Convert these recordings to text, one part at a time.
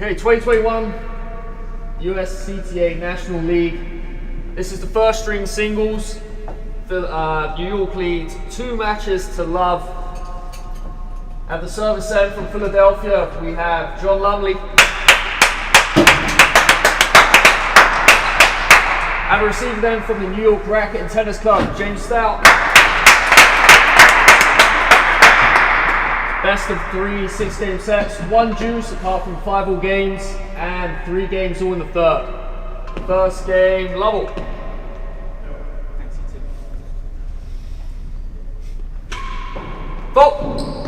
Okay, 2021 USCTA National League. This is the first string singles. New York leads 2 matches to love. At the service end from Philadelphia, we have John Lumley. At the receiving end from the New York Racket and Tennis Club, James Stout. Best of 3 6-game sets, 1 juice apart from 5 all games, and 3 games all in the third. First game, Lovell. Vote.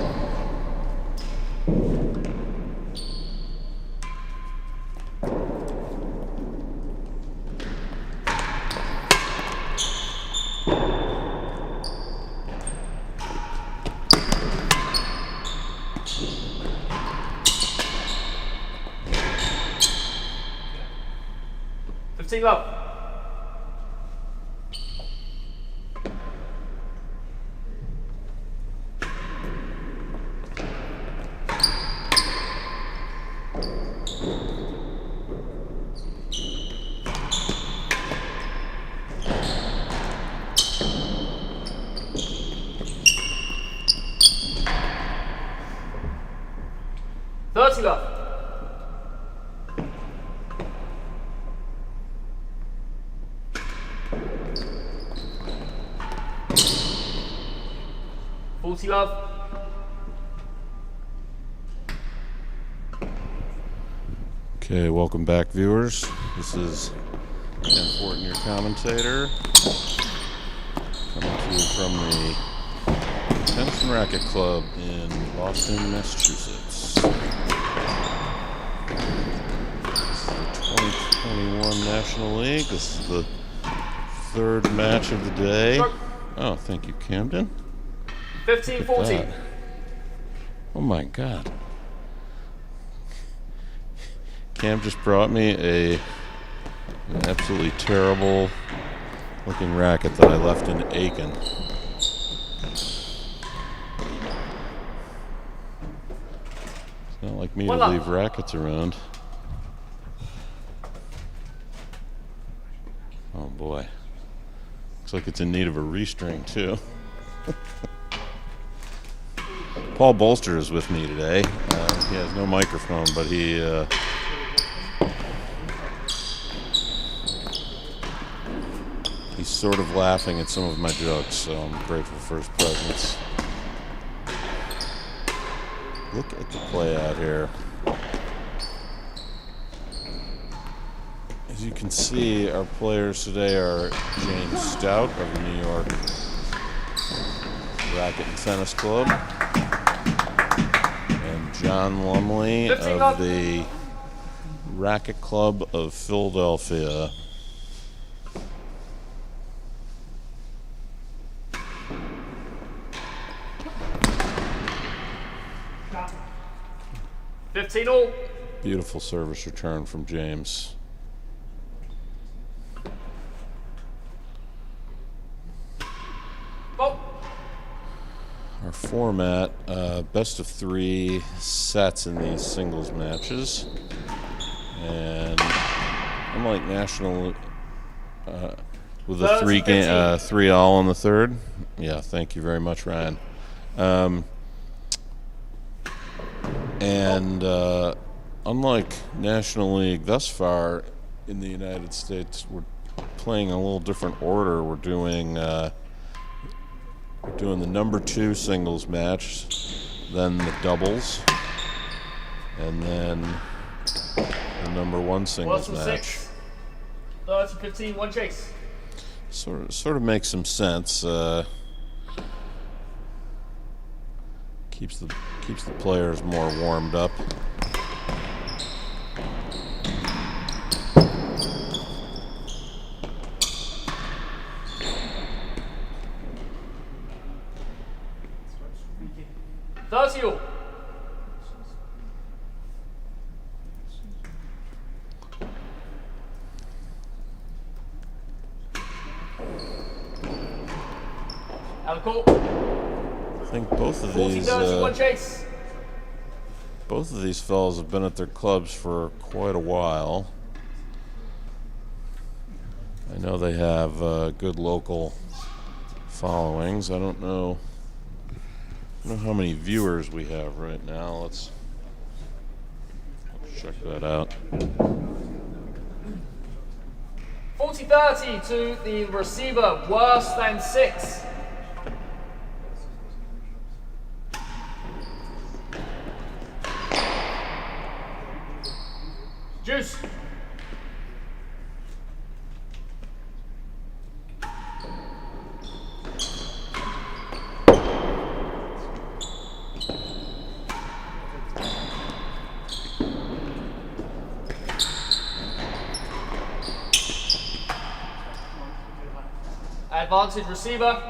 Team up. Thirty up. Love. Okay, welcome back, viewers. This is Ken Fortin, your commentator, coming to you from the Tennis and Racket Club in Boston, Massachusetts. This is the 2021 National League. This is the 3rd match of the day. Oh, thank you, Camden. 15-14. Oh my God. Cam just brought me an absolutely terrible looking racket that I left in Aiken. It's not like me to leave rackets around. Oh boy. Looks like it's in need of a restring too. Paul Bolster is with me today. He has no microphone, but he's sort of laughing at some of my jokes, so I'm grateful for his presence. Look at the play out here. As you can see, our players today are James Stout of the New York Racket and Tennis Club, John Lumley of the Racket Club of Philadelphia. $15 all. Beautiful service return from James. Our format, best of 3 sets in these singles matches, and unlike national, with a 3 all in the third. Yeah, thank you very much, Ryan. Unlike National League thus far in the United States, we're playing a little different order. We're doing the number 2 singles match, then the doubles, and then the number 1 singles match. 30-15, 1 chase. Sort of makes some sense. Keeps the players more warmed up. $30. I think both of these Both of these fellas have been at their clubs for quite a while. I know they have good local followings. I don't know how many viewers we have right now. Let's check that out. 40-30 to the receiver, worse than 6. Juice. Advantage receiver.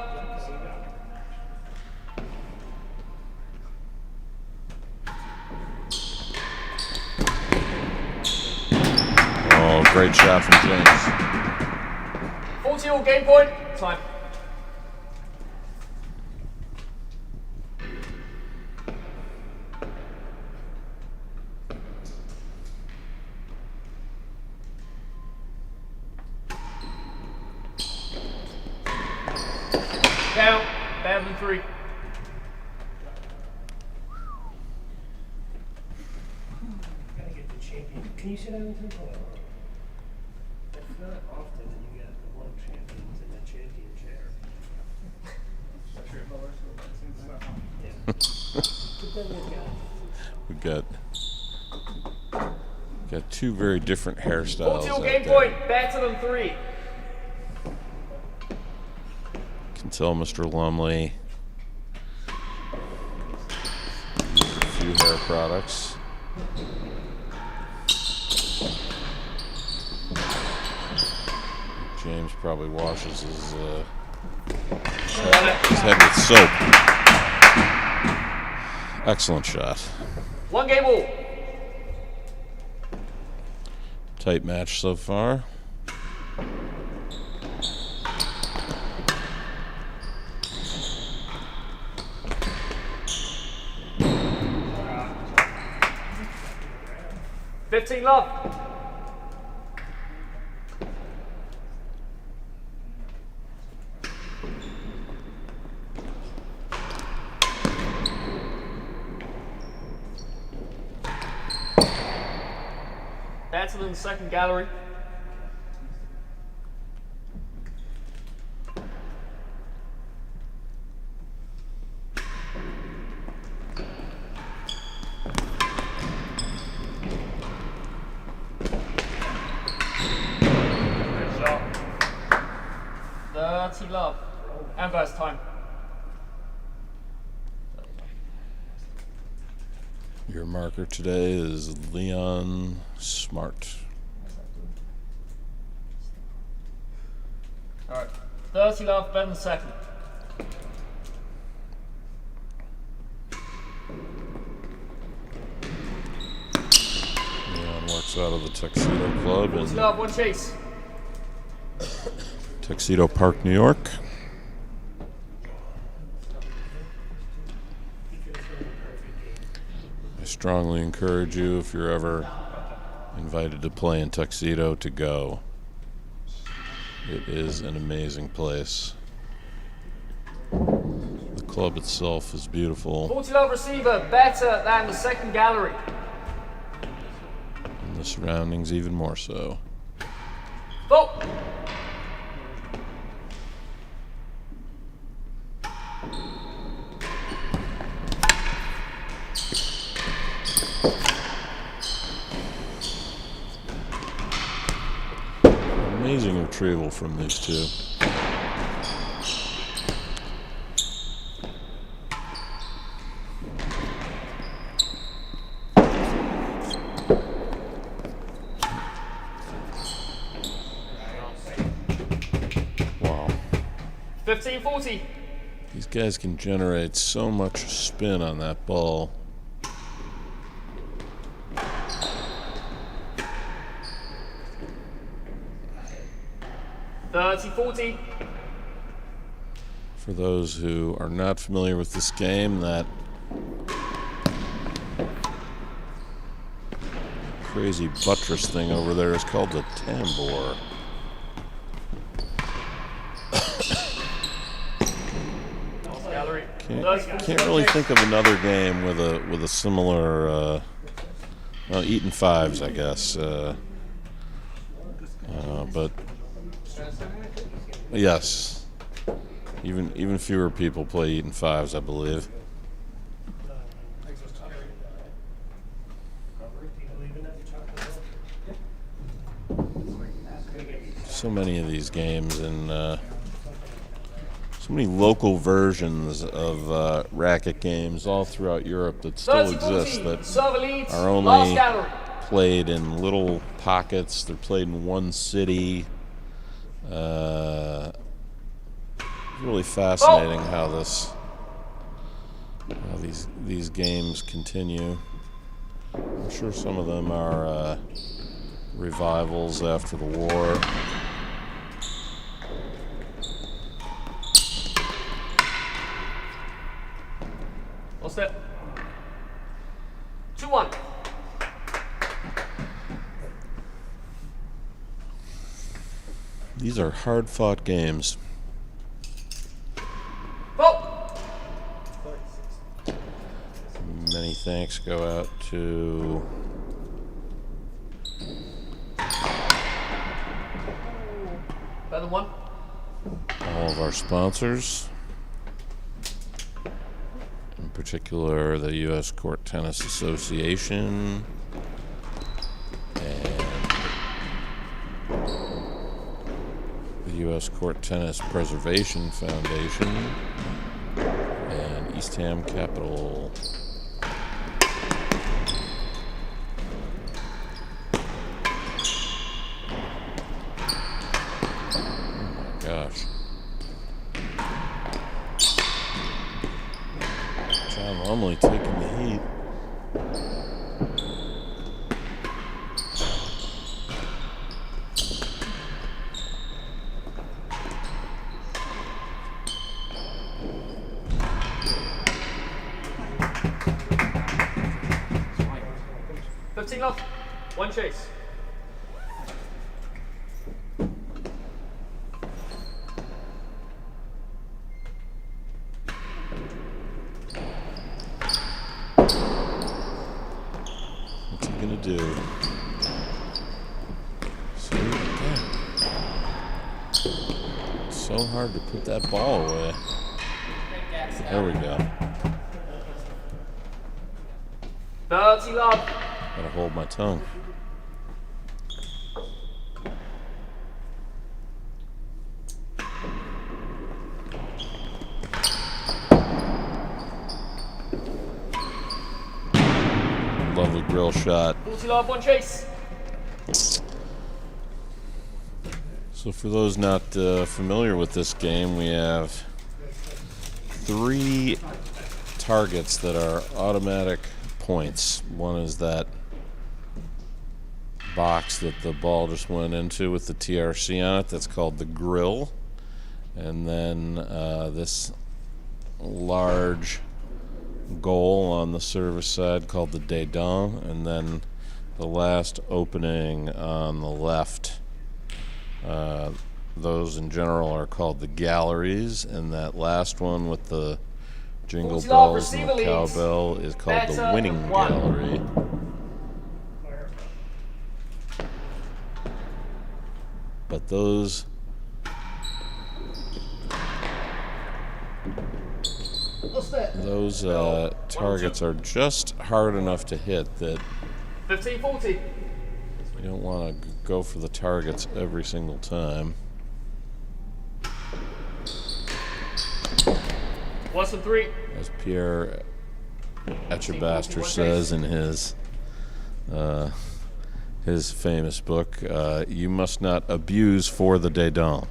Oh, great shot from James. 40-all game point. Time. Down. Better than 3. Gotta get the champion. Can you sit down and take one? It's not often that you get one champions in that champion chair. We've got two very different hairstyles. 40-all out game there. point. Better than 3. Can tell Mr. Lumley uses a few hair products. James probably washes his head with soap. Excellent shot. 1 game all. Tight match so far. Love. Better than the second gallery. Love. And first time. Your marker today is Leon Smart. Alright. 30 love, better than second. Leon works out of the Tuxedo Club 40 in love, 1 chase. Tuxedo Park, New York. I strongly encourage you, if you're ever invited to play in Tuxedo, to go. It is an amazing place. The club itself is beautiful, 40 love receiver, better than the second gallery. and the surroundings even more so. Full. Amazing retrieval from these two. Wow. 15-40. These guys can generate so much spin on that ball. $30-40. For those who are not familiar with this game, that crazy buttress thing over there is called the tambour. Gallery. Can't really think of another game with a similar. Well, Eaton fives, I guess. But yes, even fewer people play Eaton fives, I believe. So many of these games and so many local versions of racket games all throughout Europe that still exist that are only played in little pockets. They're played in one city. It's really fascinating how these games continue. I'm sure some of them are revivals after the war. What's that? 2-1. These are hard-fought games. Oh! Many thanks go out to Better than one. all of our sponsors. In particular, the U.S. Court Tennis Association and the U.S. Court Tennis Preservation Foundation and East Ham Capital. Oh my gosh. John Lumley taking the heat. Off. One chase. What's he gonna do? See, again. It's so hard to put that ball away. There we go. Dirty love. Gotta hold my tongue. Lovely grill shot. 40 love, one chase. So for those not familiar with this game, we have 3 targets that are automatic points. One is that box that the ball just went into with the TRC on it. That's called the grill. And then this large goal on the service side called the dedans. And then the last opening on the left. Those in general are called the galleries. And that last one with the jingle bells and the cowbell is called the winning gallery. But those targets are just hard enough to hit that 15-40. you don't want to go for the targets every single time. Less than 3. As Pierre Etchebaster says in his famous book, you must not abuse for the dedans.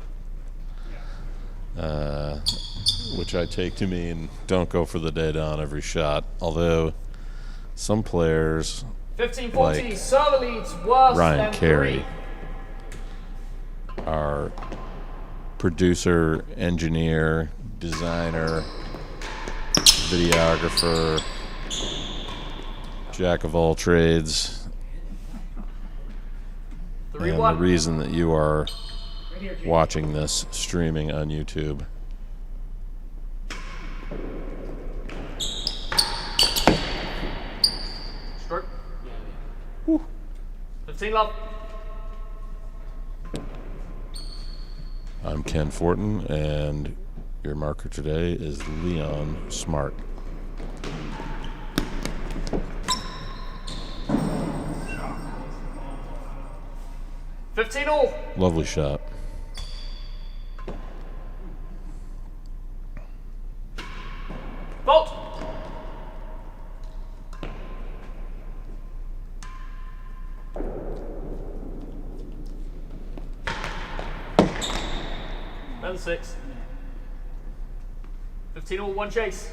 Which I take to mean don't go for the dedan every shot. Although some players 15-40, like server leads worse Ryan than Carey, 3. our producer, engineer, designer, videographer, jack of all trades, 3 and 1. the reason that you are Right here, Jake. watching this streaming on YouTube. Stroke. 15 love. I'm Ken Fortin, and your marker today is Leon Smart. $15 all. Lovely shot. Vault. Another 6. 15 all, 1 chase.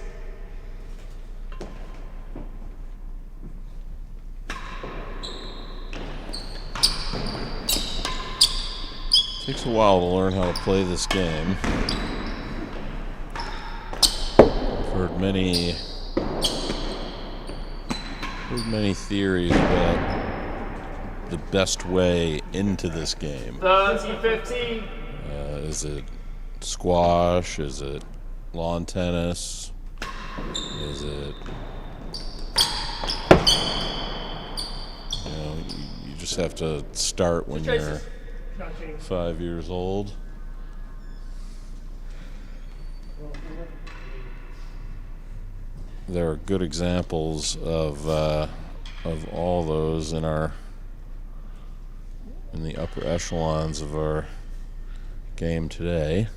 Takes a while to learn how to play this game. I've heard many theories about the best way into this game. 30-15. Is it squash? Is it lawn tennis? Is it, you just have to start when you're 5 years old. There are good examples of all those in the upper echelons of our game today.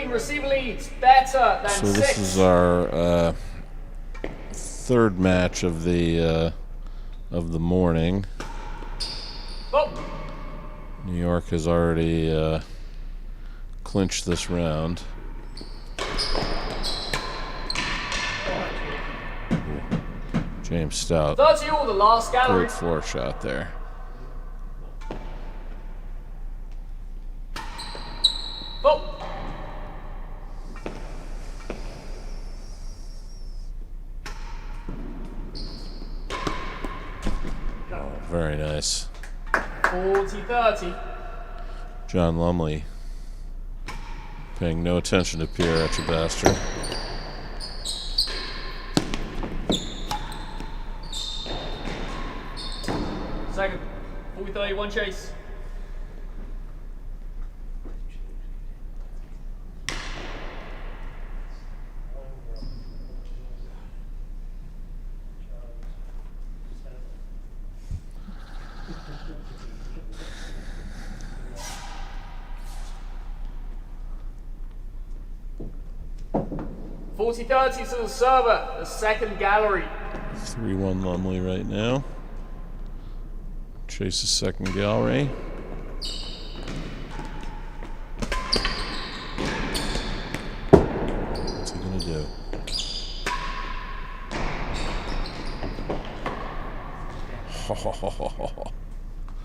Receiver leads better than So 6. this is our third match of the morning. Oh. New York has already clinched this round. James Stout, 30 all, the last gallery. great floor shot there. Oh. Very nice. 40-30. John Lumley paying no attention to Pierre Etchebaster. Second. 40-30, 1 chase. $40-30 to the server, the second gallery. 3-1 Lumley right now. Chases second gallery. What's he gonna do?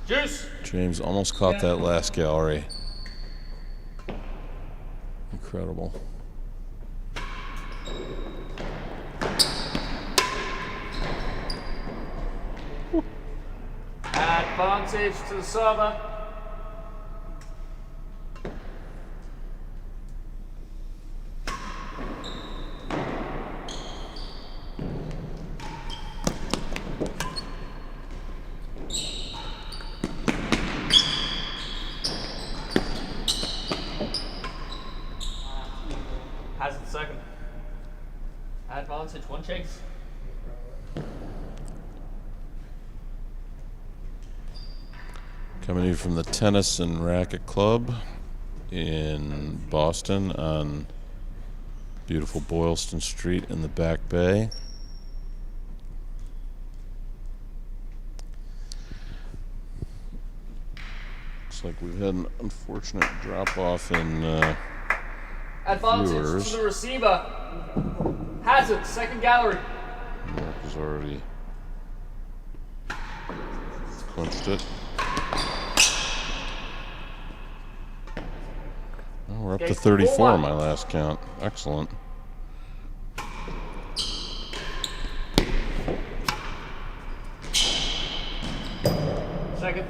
Juice. James almost caught that last gallery. Incredible. Advantage to the server. Has it second. Advantage, 1 chase. Coming in from the Tennis and Racket Club in Boston on beautiful Boylston Street in the Back Bay. Looks like we've had an unfortunate drop-off in Advantage viewers. to the receiver. Has it, second gallery. Mark has already clinched it. Oh, We're up to Game 34 on 4-1. my last count. Excellent. Second.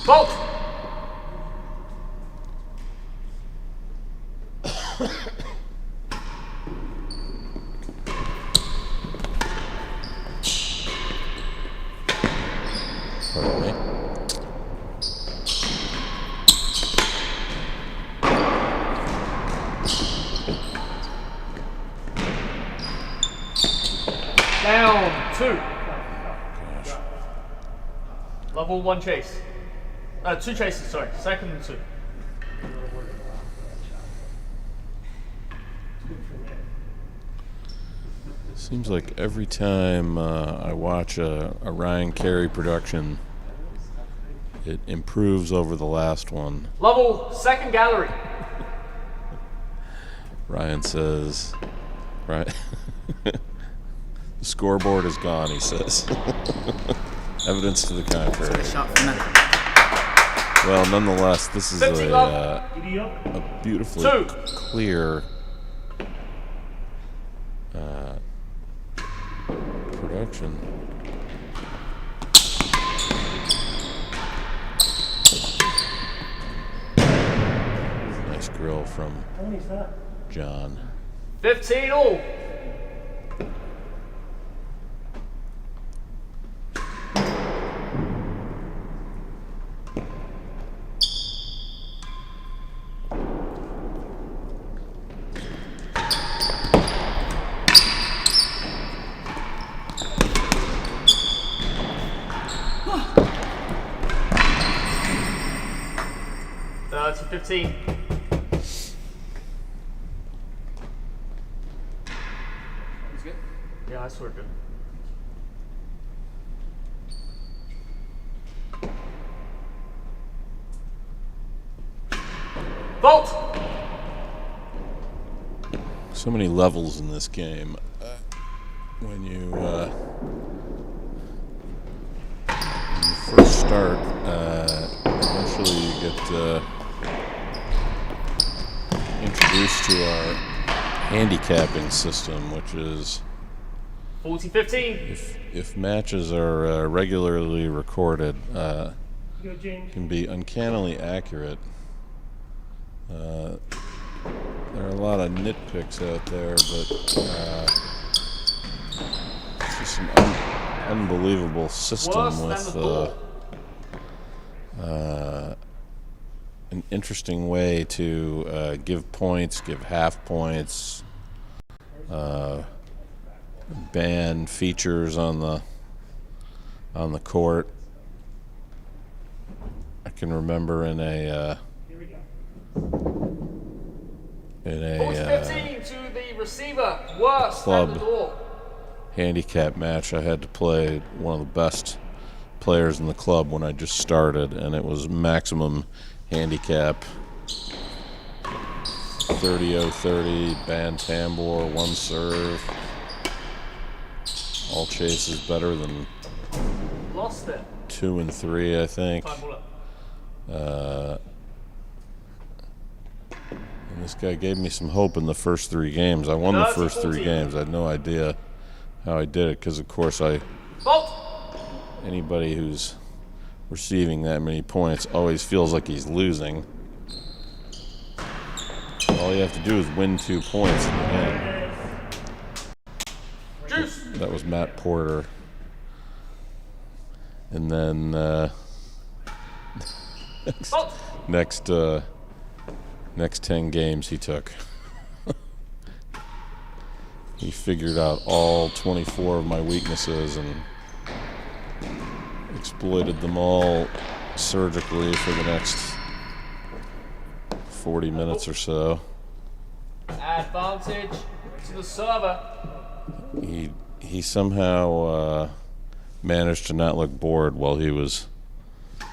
Bolt. Pardon me. Down 2. Gosh. Level 1 chase. 2 chases, sorry. Second and 2. Seems like every time I watch a Ryan Carey production, it improves over the last one. Level 2nd gallery. Ryan says, right? The scoreboard is gone, he says. Evidence to the contrary. Well, nonetheless, this is a beautifully 2. clear production. Nice grill from John. 15 all. To 15. He's good? Yeah, I swear good. Bolt! So many levels in this game. When you first start, eventually you get introduced to our handicapping system, which is 40-15. if matches are regularly recorded, can be uncannily accurate. There are a lot of nitpicks out there, but it's just an unbelievable system Worse than with the ball. an interesting way to give points, give half points, ban features on the court. I can remember in a 40-15 to the receiver. Worse club than the ball. handicap match, I had to play one of the best players in the club when I just started, and it was maximum handicap 30-0-30, band tambor, one serve, all chases better than Lost it. 2 and 3, I think. Fine ball up. And this guy gave me some hope in the first 3 games. I won the first 3 games. I had no idea how I did it, because of course Bolt! anybody who's receiving that many points always feels like he's losing. All you have to do is win 2 points in the end. Juice! That was Matt Porter. And then Bolt! next 10 games he took. He figured out all 24 of my weaknesses and exploited them all surgically for the next 40 minutes or so. Advantage to the server. He somehow managed to not look bored while he was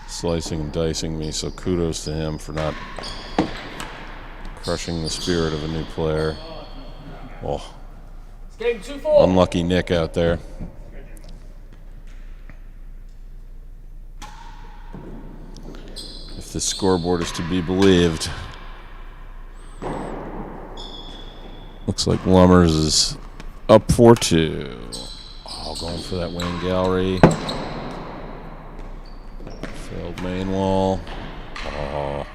slicing and dicing me, so kudos to him for not crushing the spirit of a new player. Oh, It's game 2-4. unlucky Nick out there. the scoreboard is to be believed. Looks like Lummers is up 4-2. Oh, going for that Wayne Gallery. Failed main wall. Oh.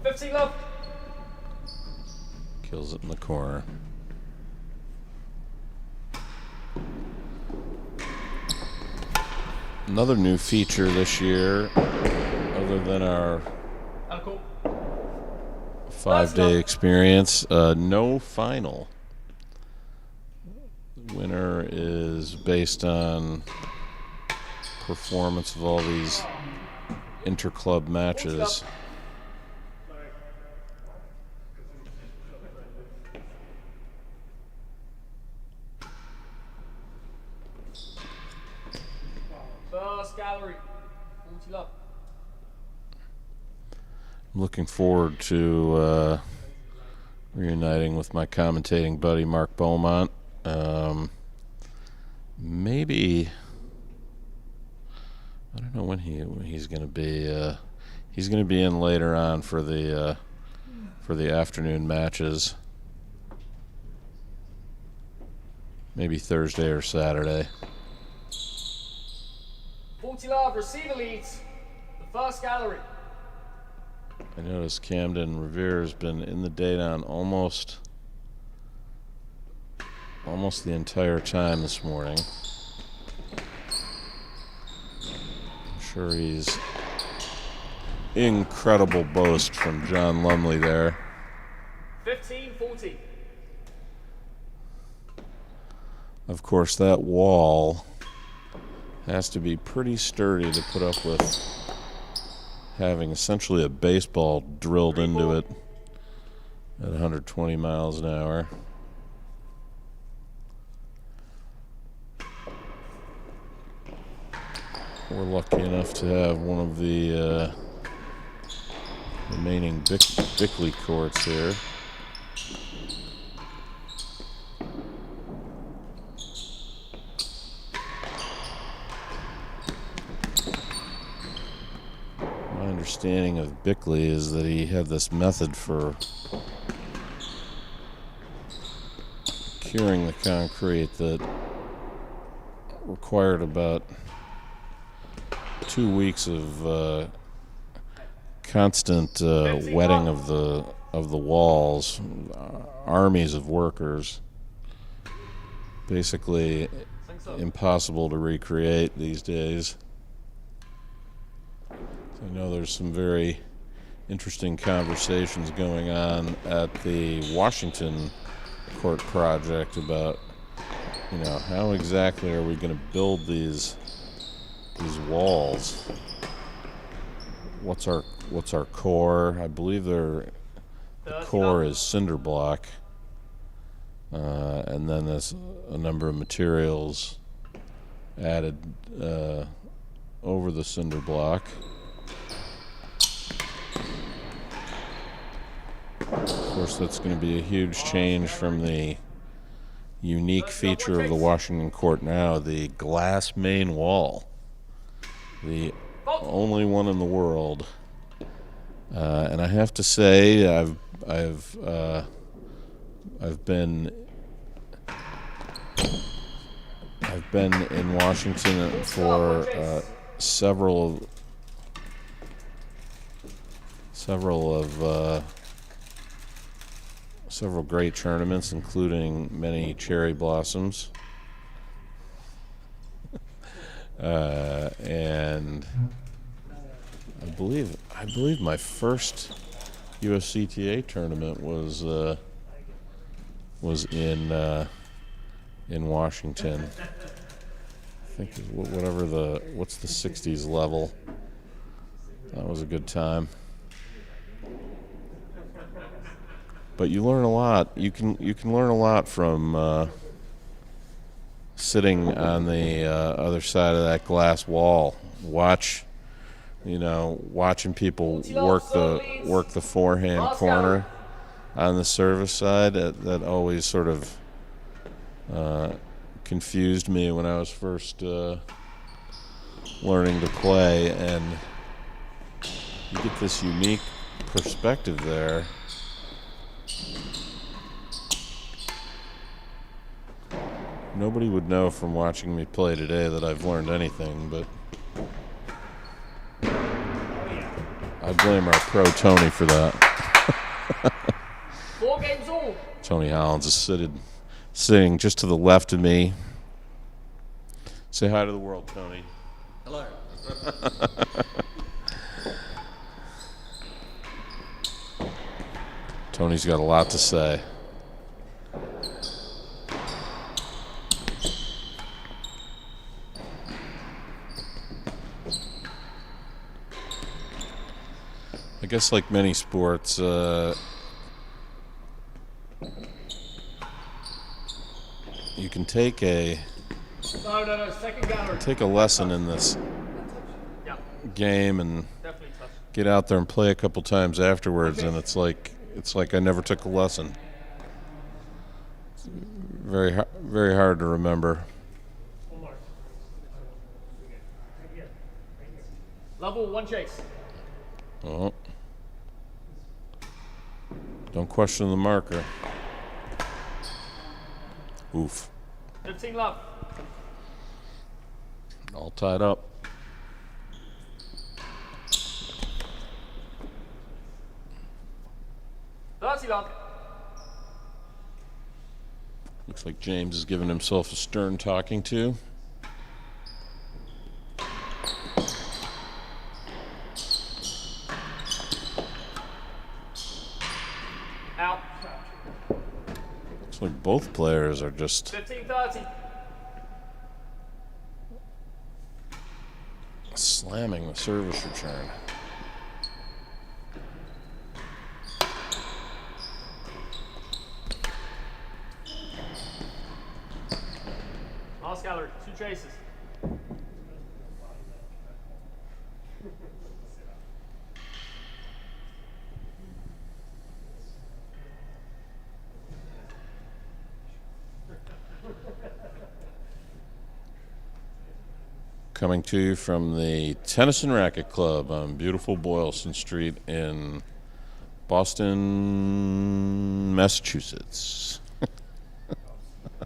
15 love. Kills it in the corner. Another new feature this year, other than our Cool. 5-day experience, no final. The winner is based on performance of all these inter-club matches. First gallery. 40 love. I'm looking forward to reuniting with my commentating buddy Mark Beaumont. Maybe I don't know when he's going to be. He's going to be in later on for the afternoon matches. Maybe Thursday or Saturday. 40 love. Receiver leads. The first gallery. I noticed Camden Revere has been in the Dayton almost the entire time this morning. I'm sure he's incredible boast from John Lumley there. 15-40. Of course, that wall has to be pretty sturdy to put up with having essentially a baseball drilled into it at 120 miles an hour. We're lucky enough to have one of the remaining Bickley courts here. My understanding of Bickley is that he had this method for curing the concrete that required about 2 weeks of constant wetting of the walls. Armies of workers. Basically impossible to recreate these days. I know there's some very interesting conversations going on at the Washington Court project about, how exactly are we going to build these walls? What's our core? I believe the core is cinder block, and then there's a number of materials added over the cinder block. Of course, that's going to be a huge change from the unique feature of the Washington Court now, the glass main wall. The only one in the world. And I have to say, I've been in Washington for several great tournaments, including many cherry blossoms. And I believe my first USCTA tournament was in Washington. I think what's the 60s level. That was a good time. But you learn a lot. You can learn a lot from sitting on the other side of that glass wall. Watching people work the forehand corner on the service side. That always sort of confused me when I was first learning to play, and You get this unique perspective there. Nobody would know from watching me play today that I've learned anything, but I blame our pro Tony for that. 4 games all. Tony Hollins is sitting just to the left of me. Say hi to the world, Tony. Hello. Tony's got a lot to say. I guess like many sports, you can take a No, second gallery. lesson in this Yeah, game and definitely touch. get out there and play a couple times afterwards, and it's like I never took a lesson. Very hard to remember. One more. Right here. Right here. Level 1 chase. Oh. Don't question the marker. Oof. 15 love. All tied up. Dirty love. Looks like James is giving himself a stern talking to. Out. Looks like both players are just 15-30. slamming the service return. Last gallery. 2 chases. Coming to you from the Tennis and Racket Club on beautiful Boylston Street in Boston, Massachusetts.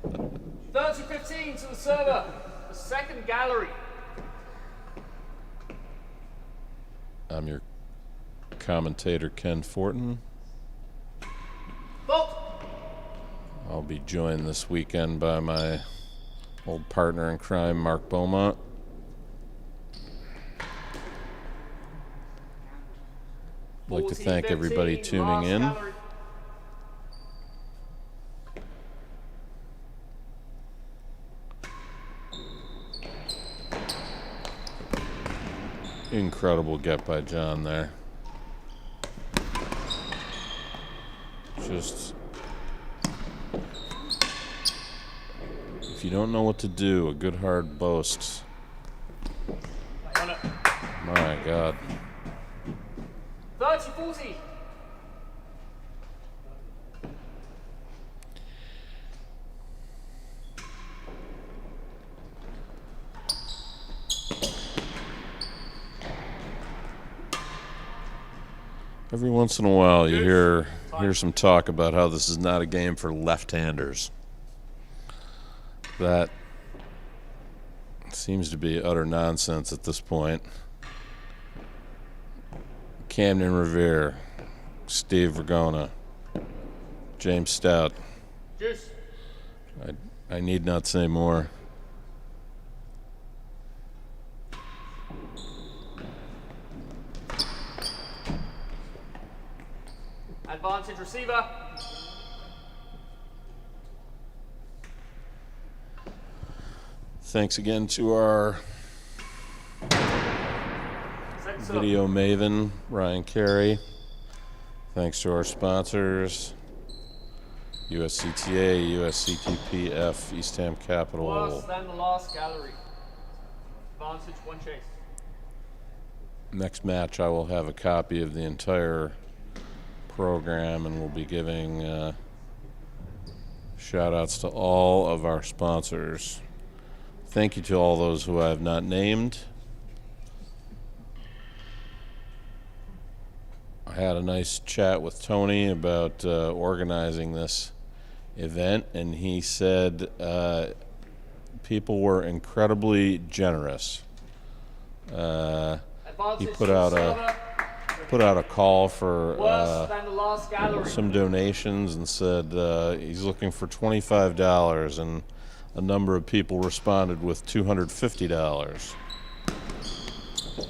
30-15 to the server. The second gallery. I'm your commentator, Ken Fortin. Fault. I'll be joined this weekend by my old partner in crime, Mark Beaumont. I'd like to thank everybody 14-15, tuning last in. gallery. Incredible get by John there. Just, if you don't know what to do, a good hard boast. On it. My God. 30-40. Every once in a while, you hear some talk about how this is not a game for left-handers. That seems to be utter nonsense at this point. Camden Revere, Steve Vergona, James Stout. Juice. I need not say more. Advantage receiver. Thanks again to our Second serve. video maven, Ryan Carey. Thanks to our sponsors, USCTA, USCTPF, Eastham Capital. Worse than the last gallery. Advantage 1 chase. Next match, I will have a copy of the entire program, and we'll be giving shout outs to all of our sponsors. Thank you to all those who I have not named. had a nice chat with Tony about organizing this event, and he said people were incredibly generous. He put out a call for some donations and said he's looking for $25, and a number of people responded with $250.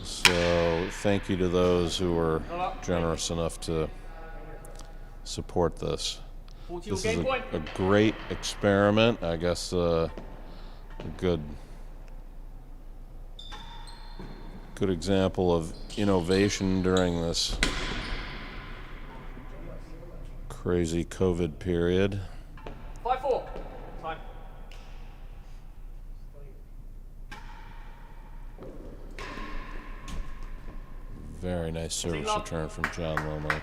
So thank you to those who were generous enough to support this. This is a great experiment. I guess a good example of innovation during this crazy COVID period. 5-4. Time. Very nice service return from John Lumley.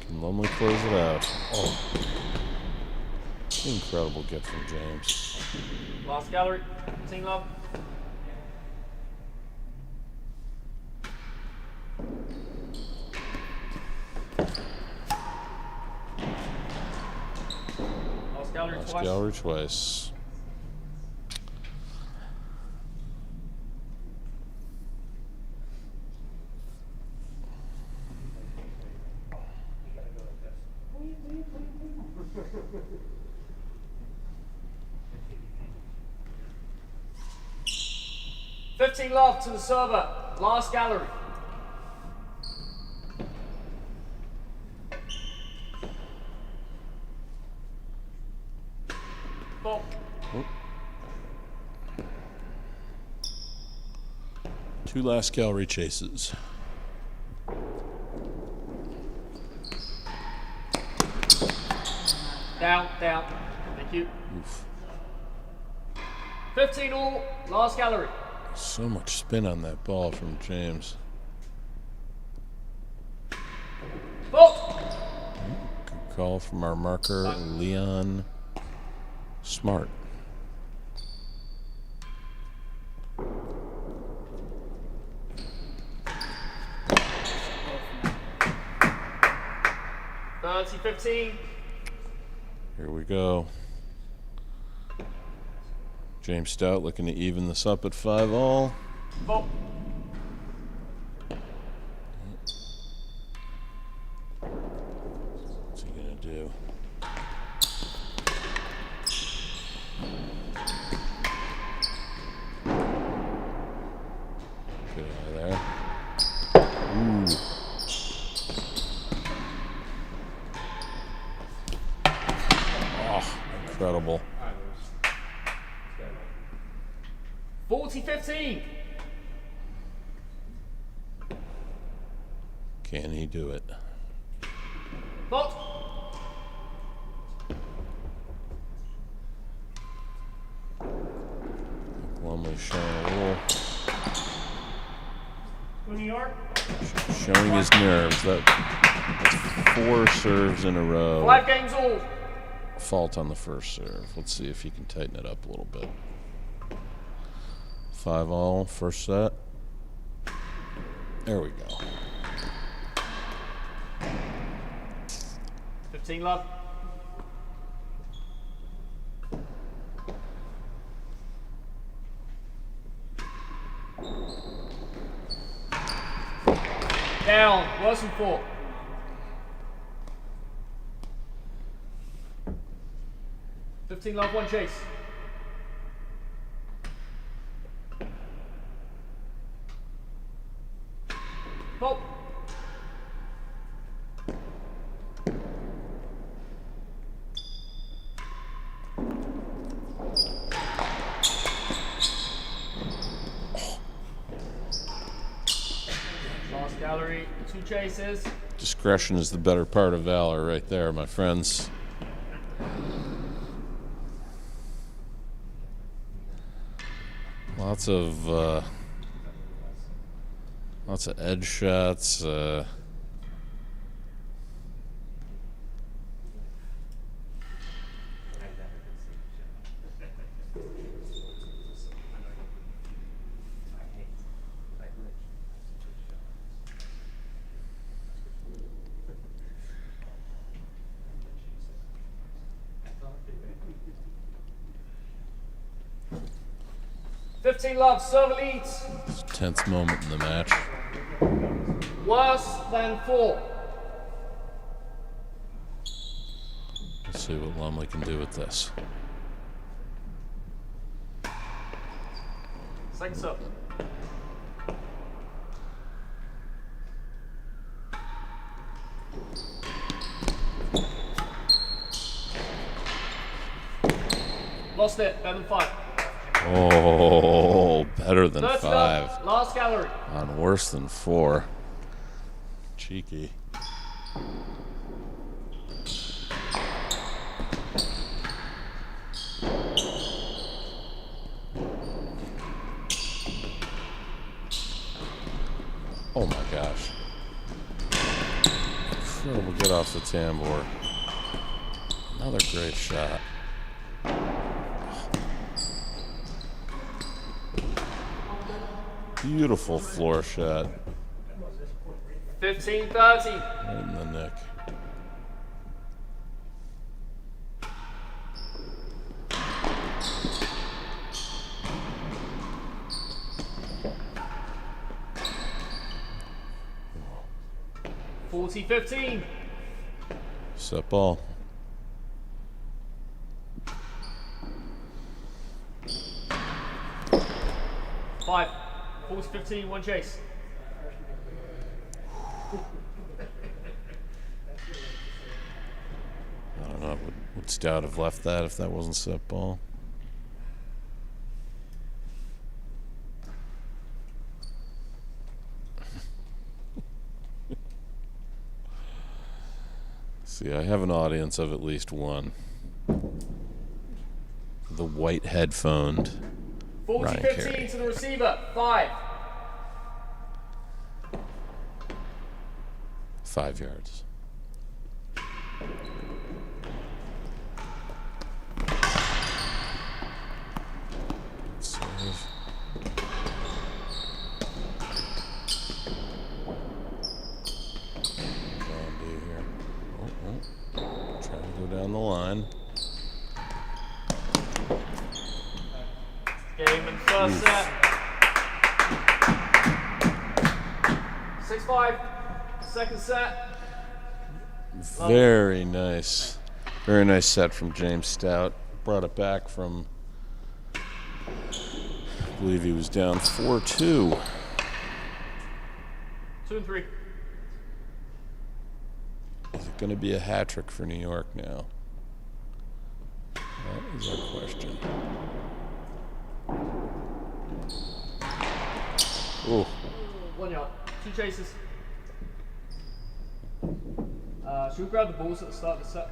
Can Lumley close it out? Oh, incredible gift from James. Last gallery. Team love. Last gallery Last twice. gallery twice. $15 love to the server. Last gallery. Ball. Two last gallery chases. Down, down. Thank you. Oof. 15 all. Last gallery. So much spin on that ball from James. Ball. Good call from our marker, Leon Smart. Thirty 15. Here we go. James Stout looking to even this up at 5-all. Ball. What's he gonna do? Get out of there. Ooh. Oh, incredible. 40 15. Can he do it? Ball. Lumley showing a little, New York. showing his nerves. That's 4 serves in a row. 5 games all. Fault on the first serve. Let's see if he can tighten it up a little bit. 5-all, first set. There we go. 15 love. Down, worse than 4. $15 love, 1 chase. Ball. Last gallery, 2 chases. Discretion is the better part of valor right there, my friends. Lots of edge shots. 15 love, server leads. It's a tense moment in the match. Worse than 4. Let's see what Lumley can do with this. Second serve. Lost it, better than 5. Oh, better than 30 5. love, last gallery. On worse than 4. Cheeky. Oh my gosh. Incredible get off the tambour. Another great shot. Beautiful floor shot. 15-30. Right in the neck. $40-15. Set ball. Five. 40-15, 1 chase. I don't know. Would Stout have left that if that wasn't set ball? See, I have an audience of at least one. The white headphoned. 40-15 to the receiver. 5. 5 yards. Serve. Here. Trying to go down the line. Game and first set. 6-5. Second set. Very nice. Very nice set from James Stout. Brought it back from, I believe he was down 4-2. 2-3. Is it going to be a hat trick for New York now? That is our question. Ooh. 1 yard. 2 chases. Should we grab the balls at the start of the set?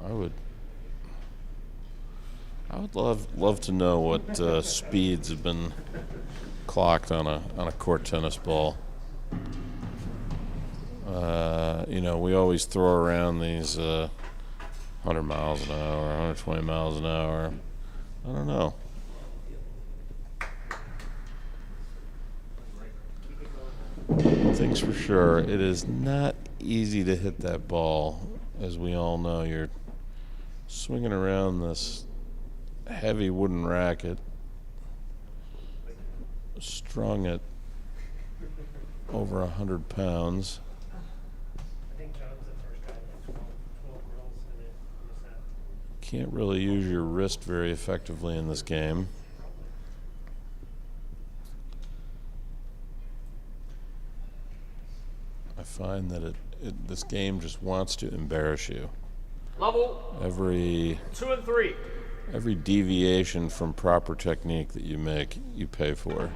I would love to know what speeds have been clocked on a court tennis ball. You know, we always throw around these 100 miles an hour, 120 miles an hour. I don't know. One thing's for sure, it is not easy to hit that ball. As we all know, you're swinging around this heavy wooden racket, strung at over 100 pounds. I think John's the first guy with 12 girls in the set. Can't really use your wrist very effectively in this game. I find that this game just wants to embarrass you. Level. Every 2 and 3. Every deviation from proper technique that you make, you pay for.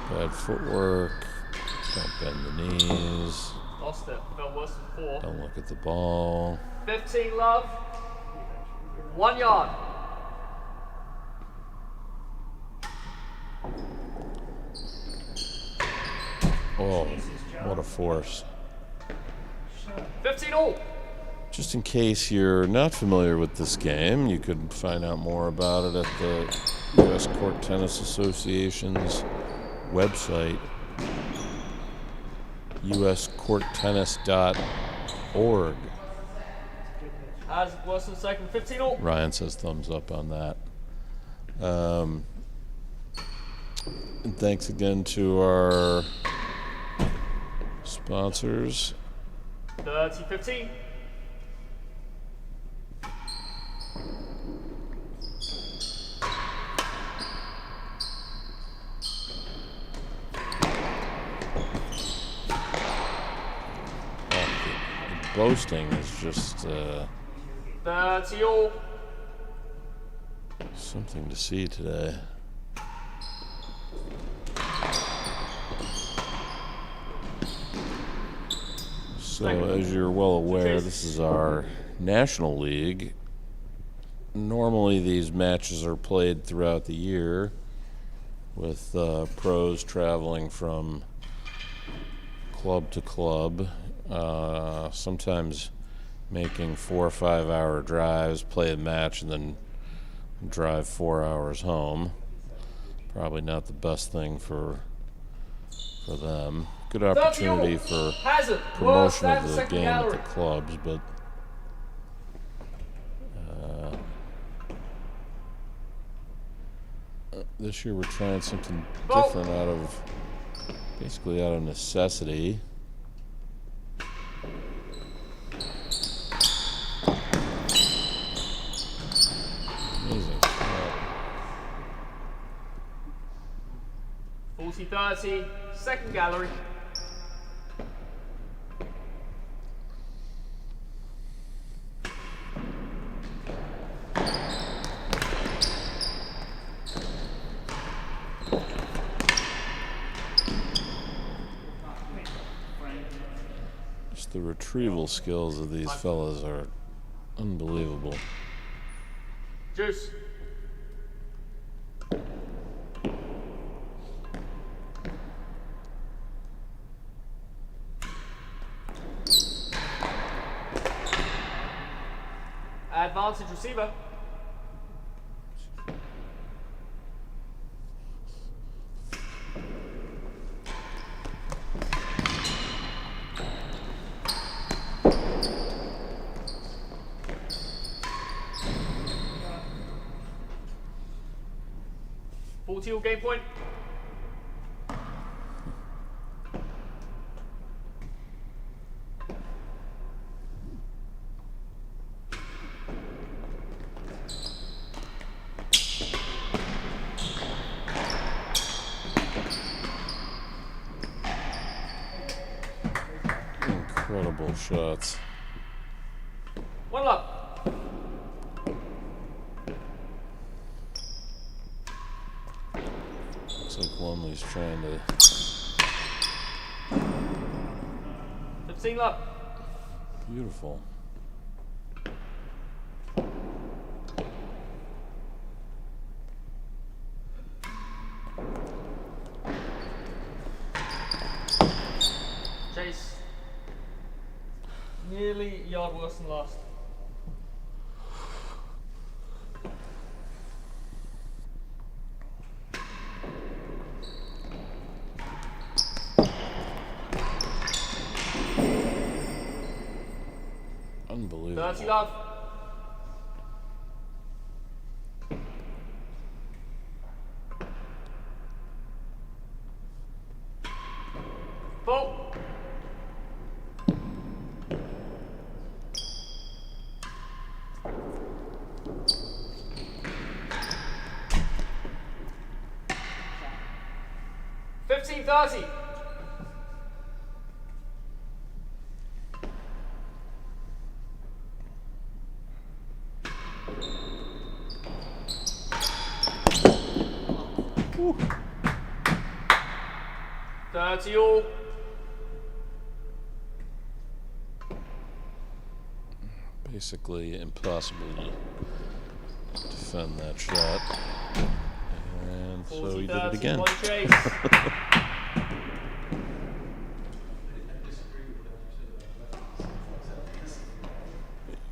Bad footwork. Don't bend the knees. Lost it. Fell worse than 4. Don't look at the ball. 15 love. 1 yard. Oh, what a force. 15 all. Just in case you're not familiar with this game, you could find out more about it at the U.S. Court Tennis Association's website, uscourttennis.org. As Wilson second, 15 all. Ryan says thumbs up on that. And thanks again to our sponsors. 30-15. Boasting is just 30 all. something to see today. So, as you're well aware, this is our National League. Normally, these matches are played throughout the year, with pros traveling from club to club, sometimes making 4 or 5 hour drives, play a match, and then drive 4 hours home. Probably not the best thing for them. Good opportunity for promotion of the game at the clubs, but this year we're trying something different basically out of necessity. Amazing shot. 40-30, second gallery. Just the retrieval skills of these fellas are unbelievable. Juice. Advantage receiver. Full game point. Incredible shots. One love. Looks like Lumley's trying to 15 love. beautiful. Chase. Nearly a yard worse than last. Unbelievable. 30 love. Full. $15.30. Woo. 30 all. Basically impossible to defend that shot. And so he did it again. One chase.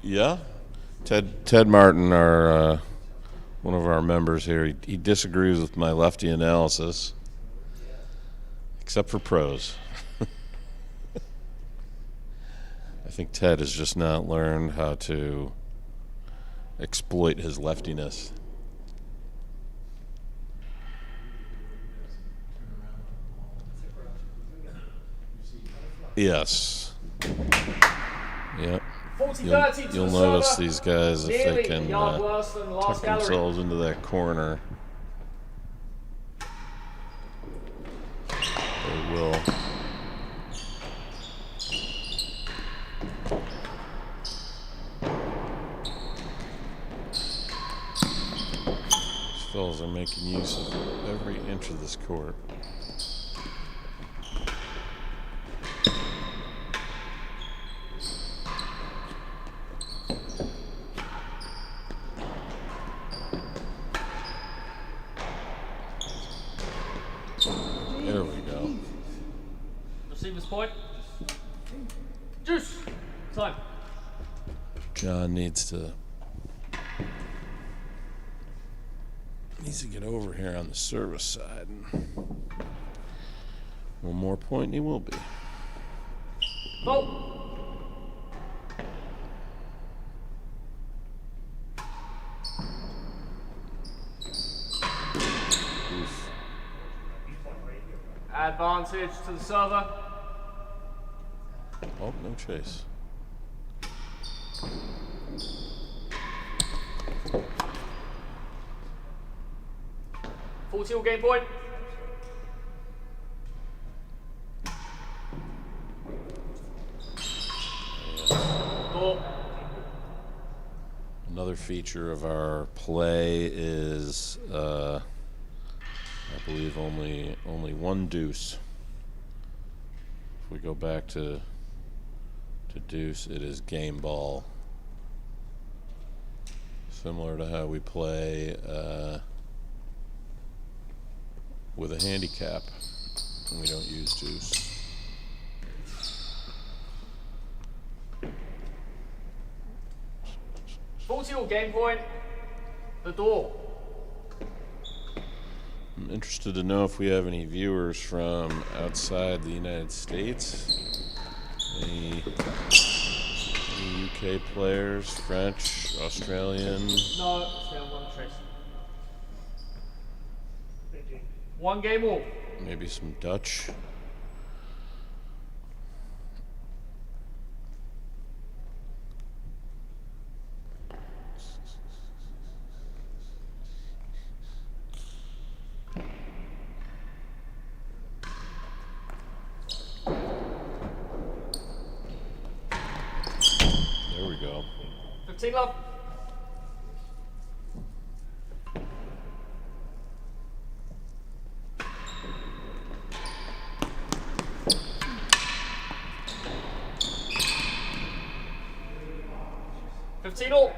Yeah. Ted Martin, our one of our members here, he disagrees with my lefty analysis, except for pros. I think Ted has just not learned how to exploit his leftiness. Yes. Yep. 40-30 to You'll the notice server. these guys, if they Nearly a can yard worse than the last tuck gallery. themselves into that corner, they will. These fellas are making use of every inch of this court. There we go. Receiver's point. Juice. Time. John needs to get over here on the service side. One more point and he will be. Oh. Oof. Advantage to the server. Oh, no chase. Full game point. Goal. Another feature of our play is, I believe, only one deuce. If we go back to deuce, it is game ball. Similar to how we play with a handicap, and we don't use deuce. Full game point. The door. I'm interested to know if we have any viewers from outside the United States. Any UK players, French, Australian? No, it's down one trace. One game all. Maybe some Dutch. There we go. 15 love. All.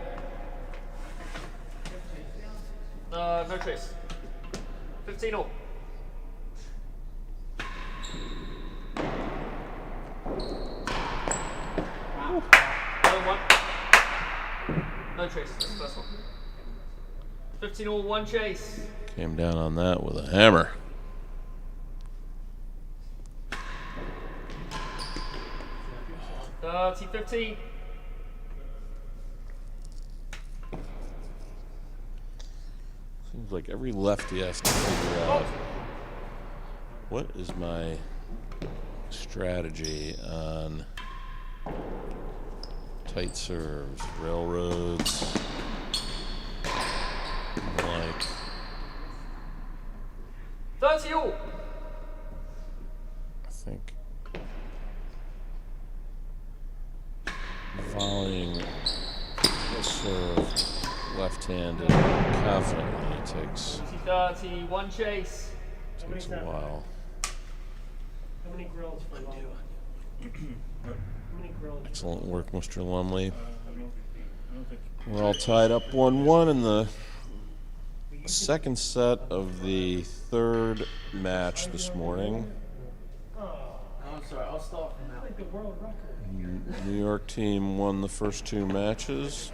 No trace. 15 all. Another one. No trace. That's the first one. 15 all, one chase. Came down on that with a hammer. T15. Seems like every lefty has to figure out what is my strategy on tight serves, railroads, like 30 all. I think volleying the serve left-handed confidently takes 30, one chase. a while. How many grills for Lumley? How many grills? Excellent work, Mr. Lumley. We're all tied up 1-1 in the second set of the third match this morning. I'm sorry, I'll start from now. Like the world record. New York team won the first two matches.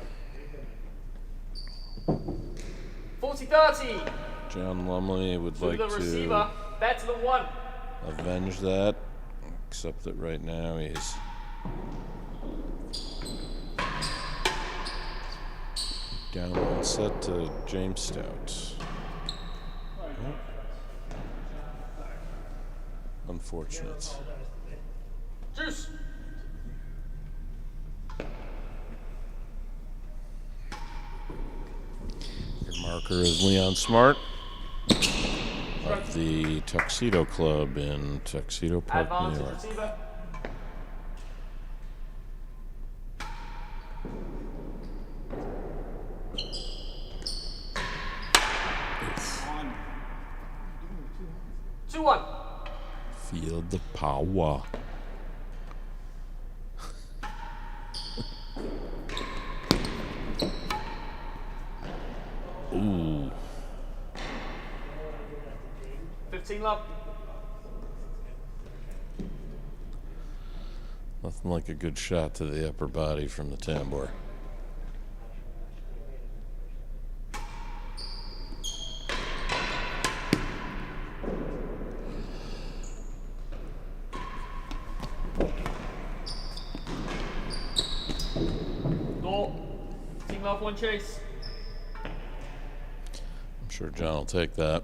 40-30. John Lumley would To like the receiver. to Better than one. avenge that, except that right now Down one set to James Stout. Oh. Unfortunate. Juice. Your marker is Leon Smart of the Tuxedo Club in Tuxedo Park, New Advantage York. receiver. Two one. Feel the power. Ooh. 15 love. Nothing like a good shot to the upper body from the tambour. Goal. 15 love, one chase. I'm sure John will take that.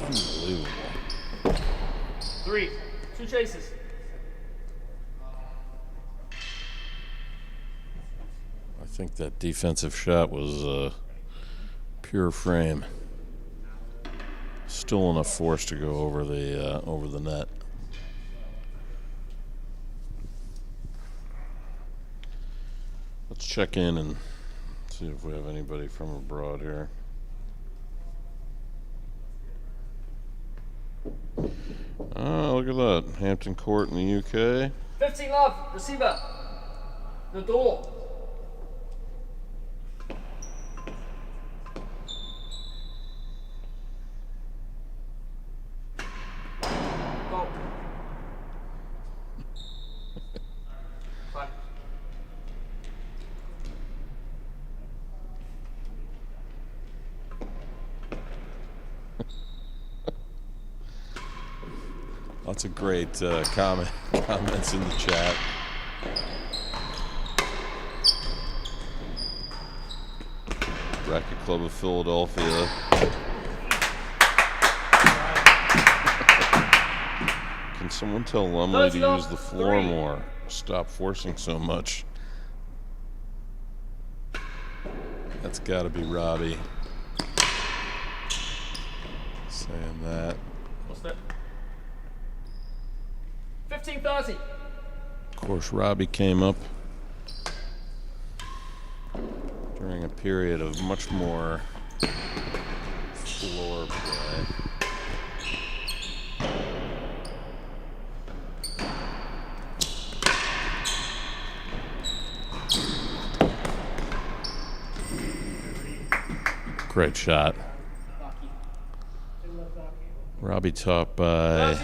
Unbelievable. 3. 2 chases. I think that defensive shot was pure frame. Still enough force to go over the net. Let's check in and see if we have anybody from abroad here. Oh, look at that. Hampton Court in the UK. 15 love, receiver. The door. Goal. Fine. Lots of great comments in the chat. Racket Club of Philadelphia. Can someone tell Lumley to use the floor more? Stop forcing so much. That's got to be Robbie saying that. What's that? 15-30. Of course, Robbie came up during a period of much more floor play. Great shot. Robbie top by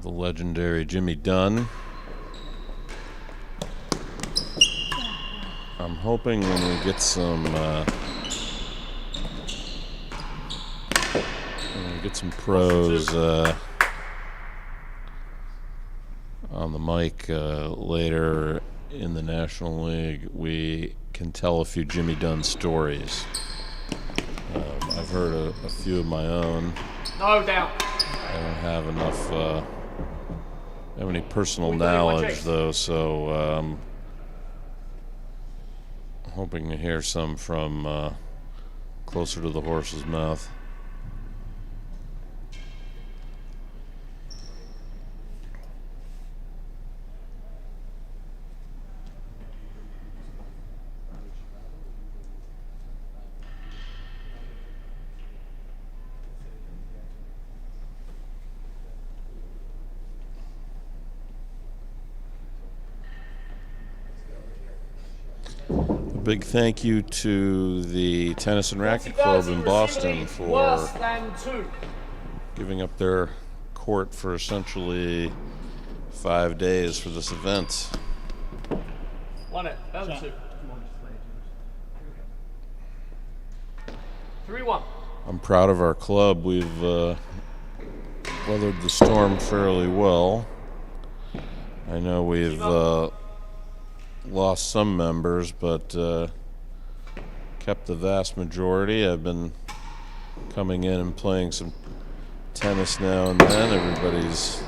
the legendary Jimmy Dunn. I'm hoping when we get some pros on the mic later in the National League, we can tell a few Jimmy Dunn stories. I've heard a few of my own. No doubt. I don't have enough, have any personal knowledge though, so I'm hoping to hear some from closer to the horse's mouth. Big thank you to the Tennis and Racket Club in Boston for giving up their court for essentially 5 days for this event. Won it. Down 2. 3-1. I'm proud of our club. We've weathered the storm fairly well. I know we've lost some members, but kept the vast majority. I've been coming in and playing some tennis now and then. Everybody's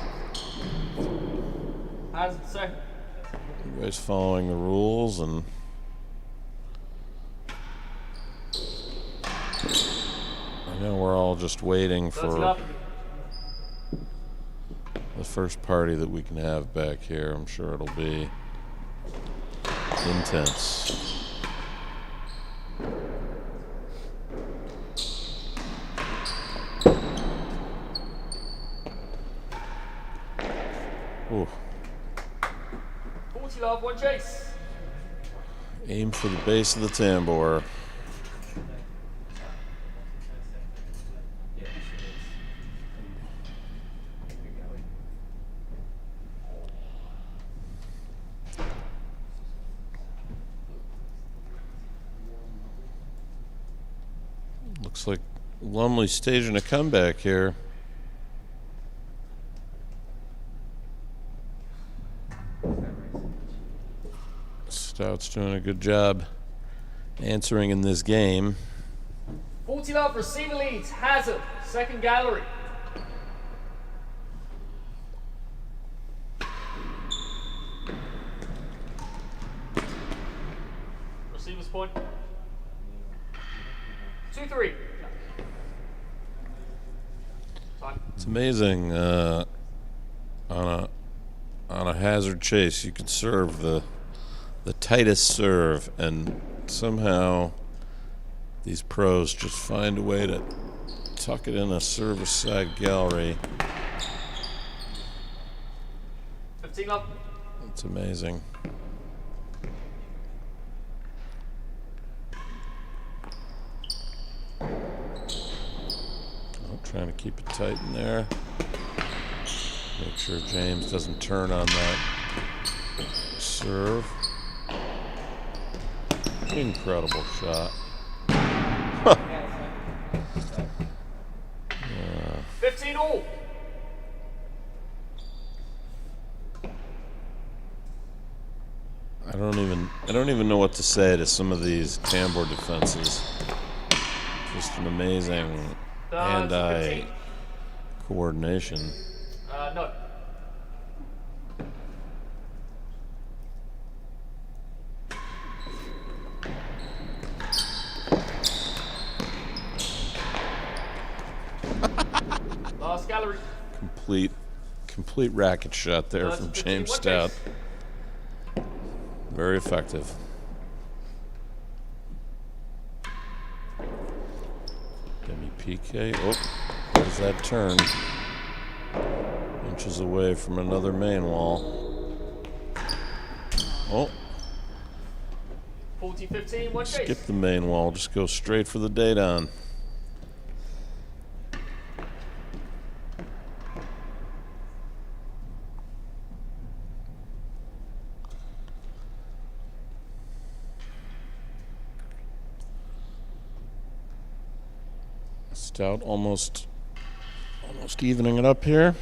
following the rules, and I know we're all just waiting for the first party that we can have back here. I'm sure it'll be intense. Ooh. 40 love, 1 chase. Aim for the base of the tambour. Looks like Lumley's staging a comeback here. Stout's doing a good job answering in this game. 40 love, receiver leads, Hazard, second gallery. Receiver's point. 2-3. It's amazing on a hazard chase you could serve the tightest serve, and somehow these pros just find a way to tuck it in a service side gallery. 15 up. It's amazing. Trying to keep it tight in there. Make sure James doesn't turn on that serve. Incredible shot. 15 all. I don't even know what to say to some of these tambour defenses. Just an amazing hand-eye coordination. No. Last gallery. Complete racket shot there from James Stout. Very effective. PK. Oh, there's that turn. Inches away from another main wall. Oh. 40-15, 1 chase. Skip the main wall. Just go straight for the date on. Stout almost evening it up here.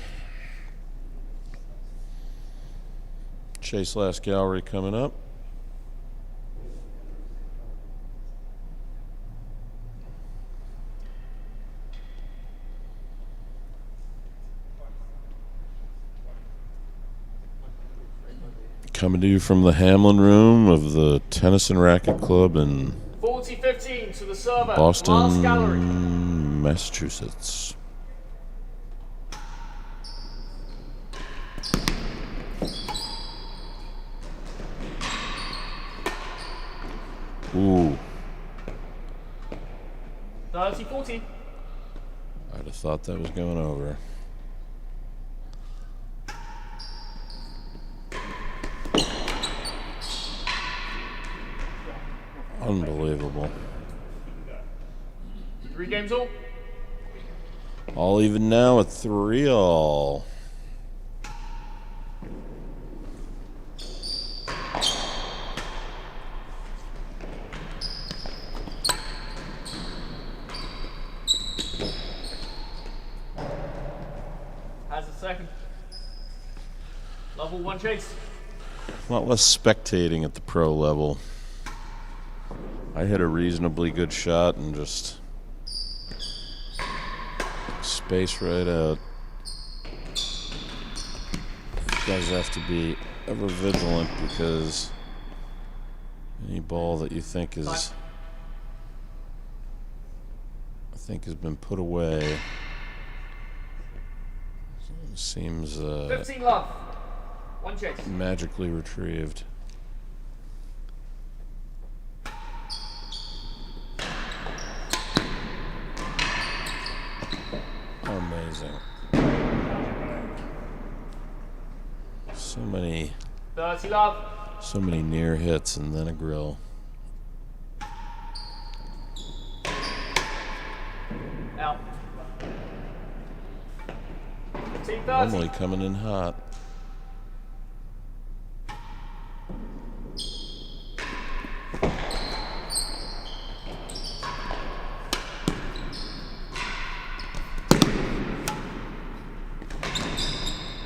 Chase last gallery coming up. Coming to you from the Hamlin room of the Tennis and Racket Club in 40-15 to the server. Last Boston, gallery. Massachusetts. Ooh. 30-40. I'd have thought that was going over. Unbelievable. 3 games all. All even now at 3-all. second. Level 1 chase. A lot less spectating at the pro level. I hit a reasonably good shot and just space right out. You guys have to be ever vigilant because any ball that you think is has been put away seems 15 love. 1 chase. magically retrieved. Amazing. So many near hits and then a grill. Out. 15-30. Lumley coming in hot.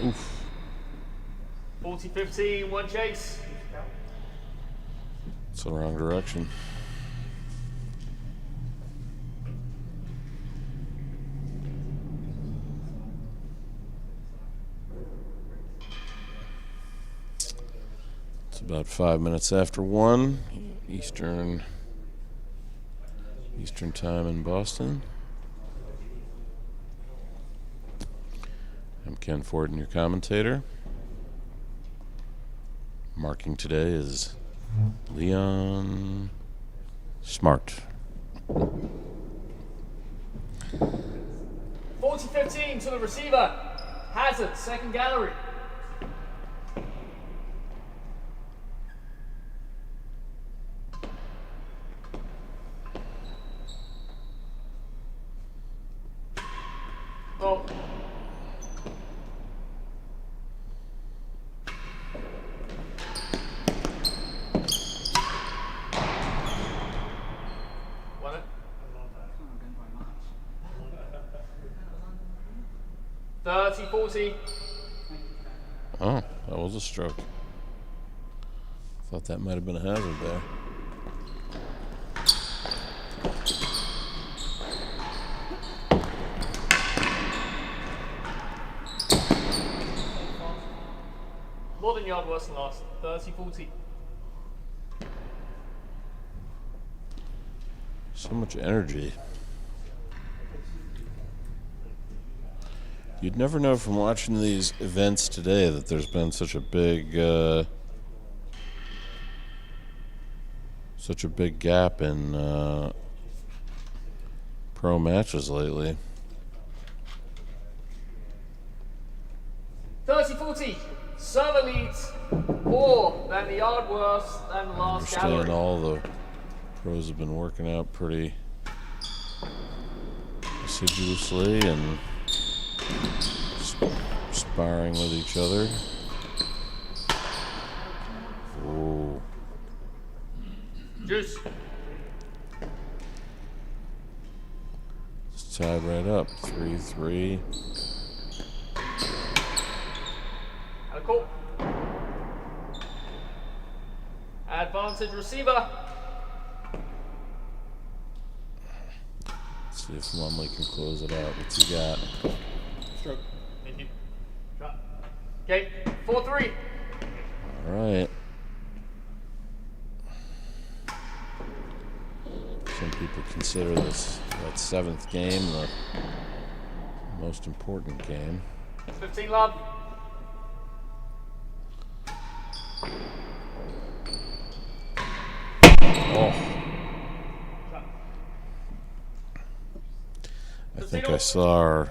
Oof. 40-15, 1 chase. It's the wrong direction. It's about 5 minutes after 1 Eastern time in Boston. I'm Ken Ford, your commentator. Marking today is Leon Smart. 40-15 to the receiver. Hazard, second gallery. Oh. Won it. 30-40. Oh, that was a stroke. Thought that might have been a hazard there. More than yard, worse than last. 30-40. So much energy. You'd never know from watching these events today that there's been such a big gap in pro matches lately. 30-40. Server leads more than the yard, worse than the I last understand gallery. all the pros have been working out pretty assiduously and sparring with each other. Oh. Juice. It's tied right up. 3-3. Out of court. Advantage receiver. See if Lumley can close it out. What's he got? Stroke. Thank you. Drop. Okay, 4-3. All right. Some people consider this that 7th game the most important game. 15 love. Oh. I think I saw our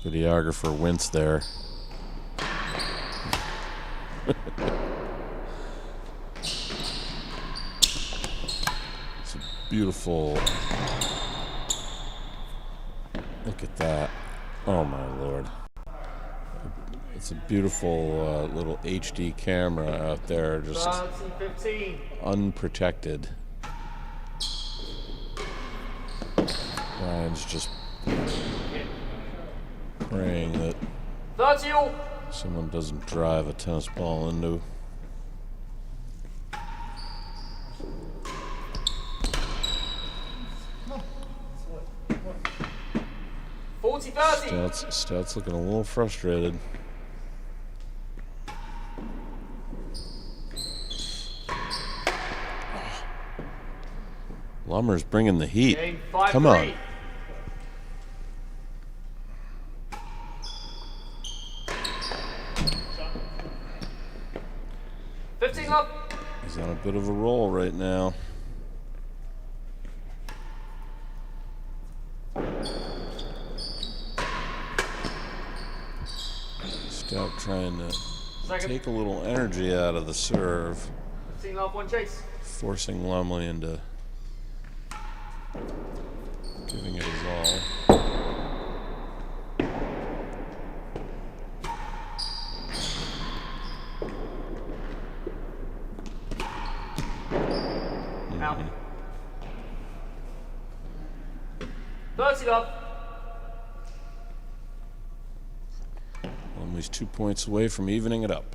videographer wince there. It's a beautiful. Look at that. Oh my Lord. It's a beautiful little HD camera out there, just 15. unprotected. Ryan's just praying that 30 all. Someone doesn't drive a tennis ball into. 40-30. Stout's looking a little frustrated. Lummer's bringing the heat. Game 5-3. Come on. Up. He's on a bit of a roll right now. Stout trying to take a little energy out of the serve. 15 love, 1 chase. Forcing Lumley into giving it his all. Out. 30 love. Lumley's 2 points away from evening it up.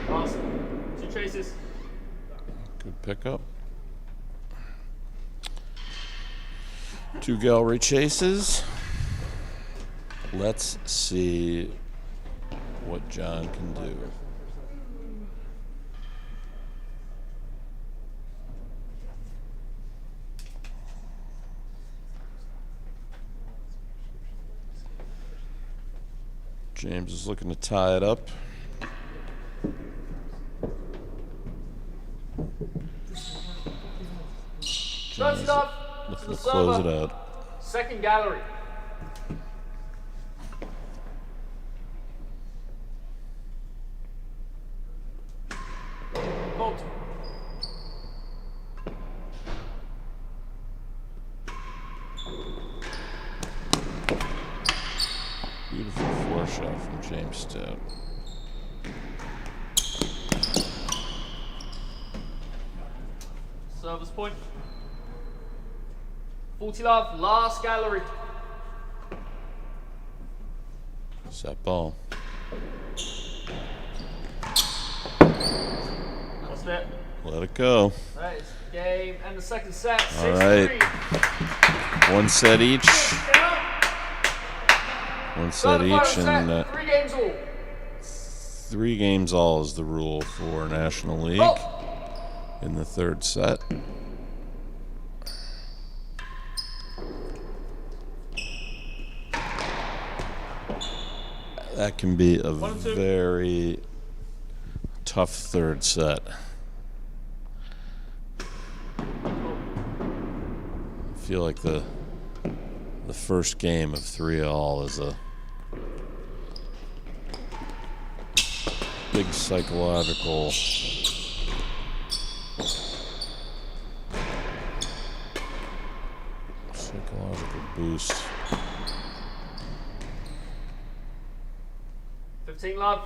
Awesome. 2 chases. Good pickup. 2 gallery chases. Let's see what John can do. James is looking to tie it up. James James love. looking the to close it server. out. Second gallery. Fault. Beautiful floor shot from James Stout. Service point. 40 love, last gallery. Set ball. That's it. Let it go. That is the game and the second set. All right. 1 set each. 1 set each, and 3 games all. 3 games all is the rule for National League in the 3rd set. That can be a very tough 3rd set. I feel like the first game of 3-all is a big psychological boost. 15 love.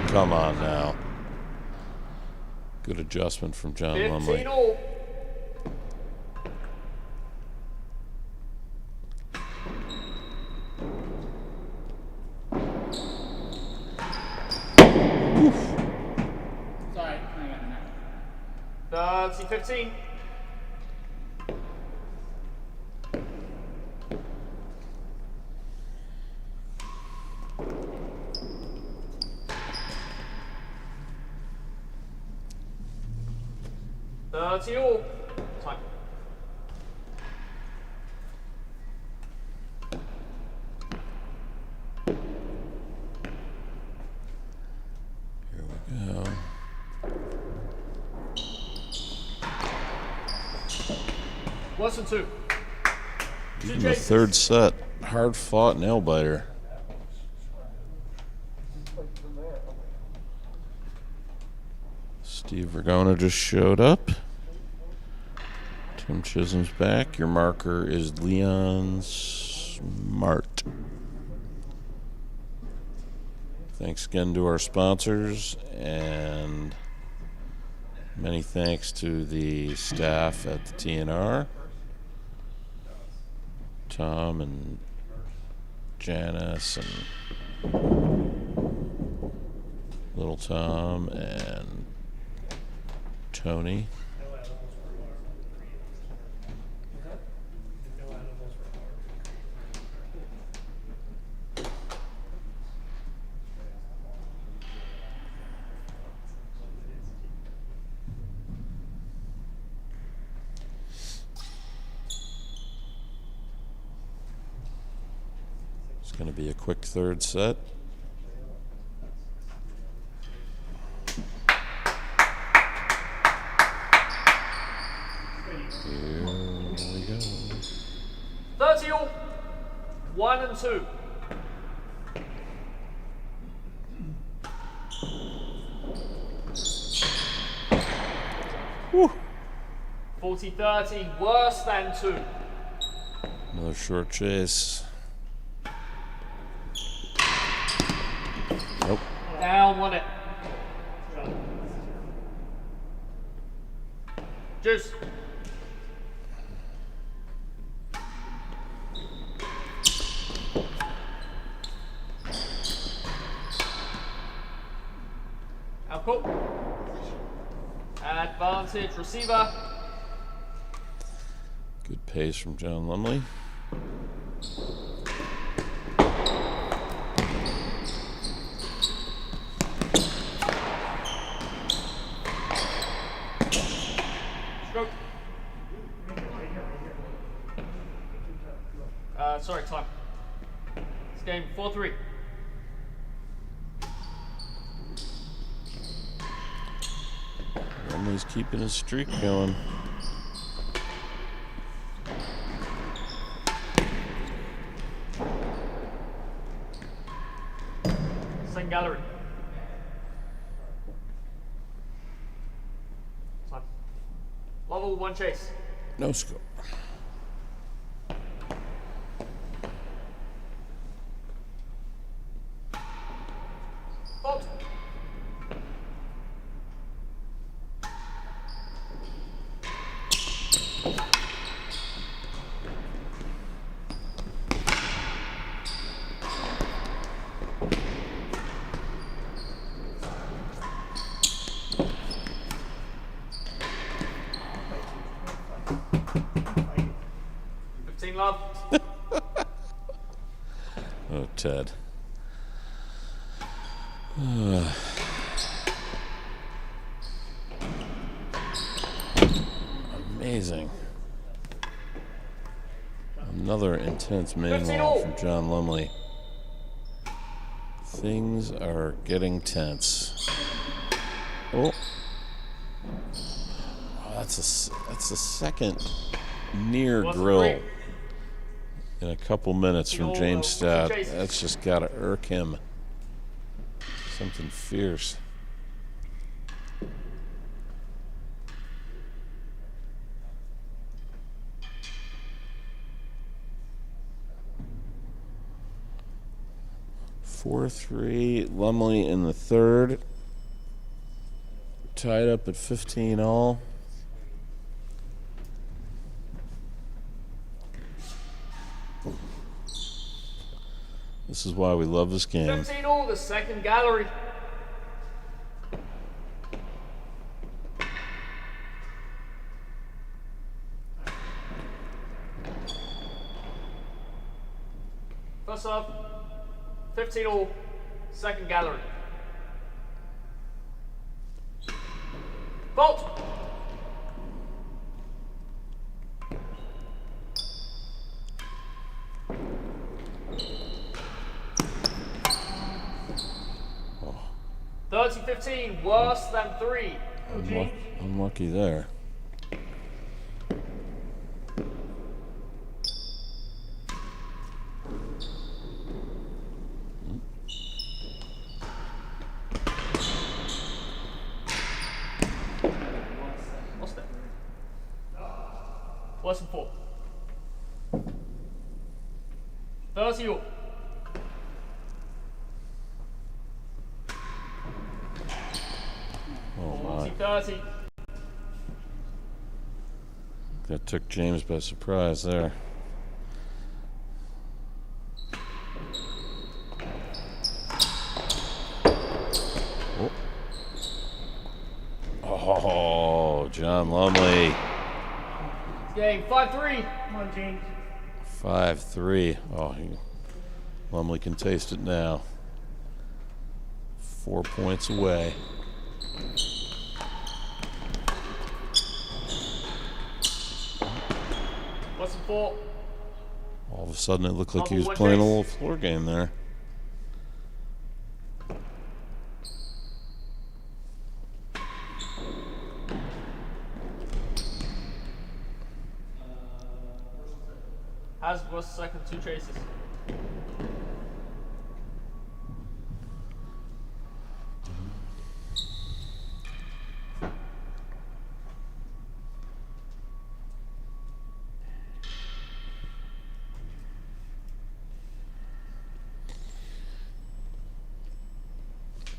Come on now. Good adjustment from John 15 Lumley. all. Sorry, hang on. 30-15. All. Time. Here we go. Less than 2. In the 3rd set, hard fought nail biter. Steve Vergona just showed up Tim Chisholm's back. Your marker is Leon Smart. Thanks again to our sponsors, and many thanks to the staff at the TNR, Tom and Janice and Little Tom and Tony. It's going to be a quick third set. Here we go. 30 all. 1 and 2. Woo. 40-30, worse than 2. Another short chase. Nope. Down 1 it. Juice. Output. Advantage receiver. Good pace from John Lumley. Stroke. Sorry, time. It's game 4-3. Lumley's keeping his streak going. Second gallery. Time. Level 1 chase. No score. Fault. Love. Oh, Ted. Amazing. Another intense main wall from John Lumley. Things are getting tense. Oh. That's the second near grill in a couple minutes from James Stout. That's just got to irk him. Something fierce. Four, 3, Lumley in the third. Tied up at 15 all. This is why we love this game. 15 all, the second gallery. First off, 15 all, second gallery. Fault. Oh. 30-15, worse than 3. Unlucky there. Worse than 4. 30 all. Oh my. 30. That took James by surprise there. Oh, John Lumley. Game 5-3. Come on, James. 5-3. Oh, Lumley can taste it now. 4 points away. What's the 4? All of a sudden, it looked like he was playing a little floor game there. Has was second, 2 chases.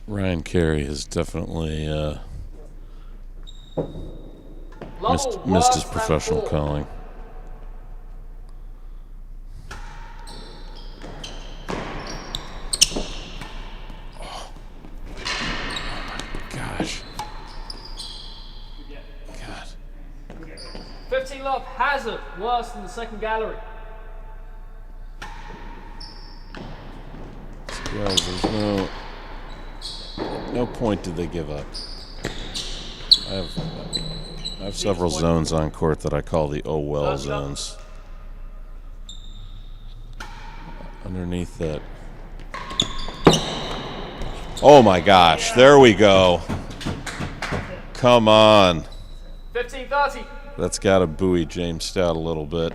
Ryan Carey has definitely missed his professional calling. Oh my gosh. God. 15 love, Hazard, worse than the second gallery. Guys, there's no point did they give up. I have several zones on court that I call the oh well zones. Underneath that. Oh my gosh, there we go. Come on. 15-30. That's got to buoy James Stout a little bit.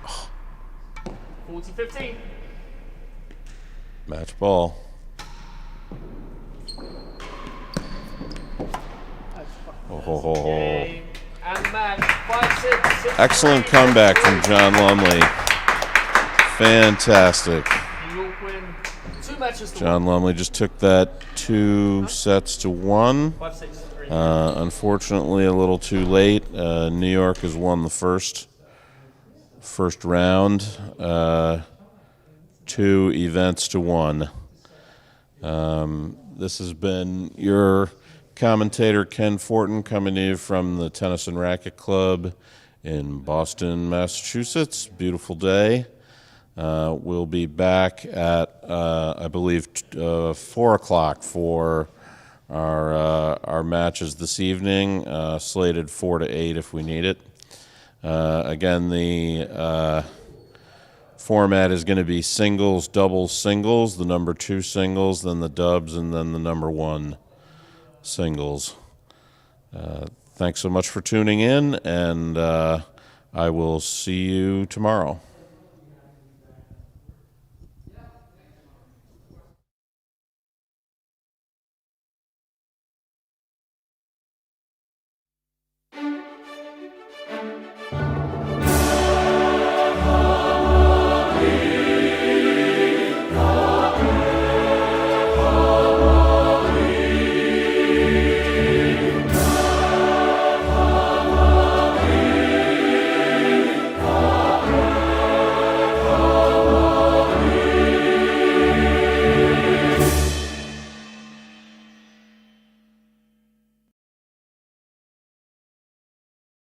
Oh. 40-15. Match ball. Oh. Game and match 5-6. Excellent comeback from John Lumley. Fantastic. New York win 2 matches to John Lumley just took that 2 sets to 1. 5-6. Unfortunately, a little too late. New York has won the first round. 2 events to 1. This has been your commentator, Ken Fortin, coming to you from the Tennis and Racket Club in Boston, Massachusetts. Beautiful day. We'll be back at, I believe, 4 o'clock for our matches this evening, slated 4 to 8 if we need it. Again, the format is going to be singles, doubles, singles, the number 2 singles, then the dubs, and then the number 1 singles. Thanks so much for tuning in, and I will see you tomorrow.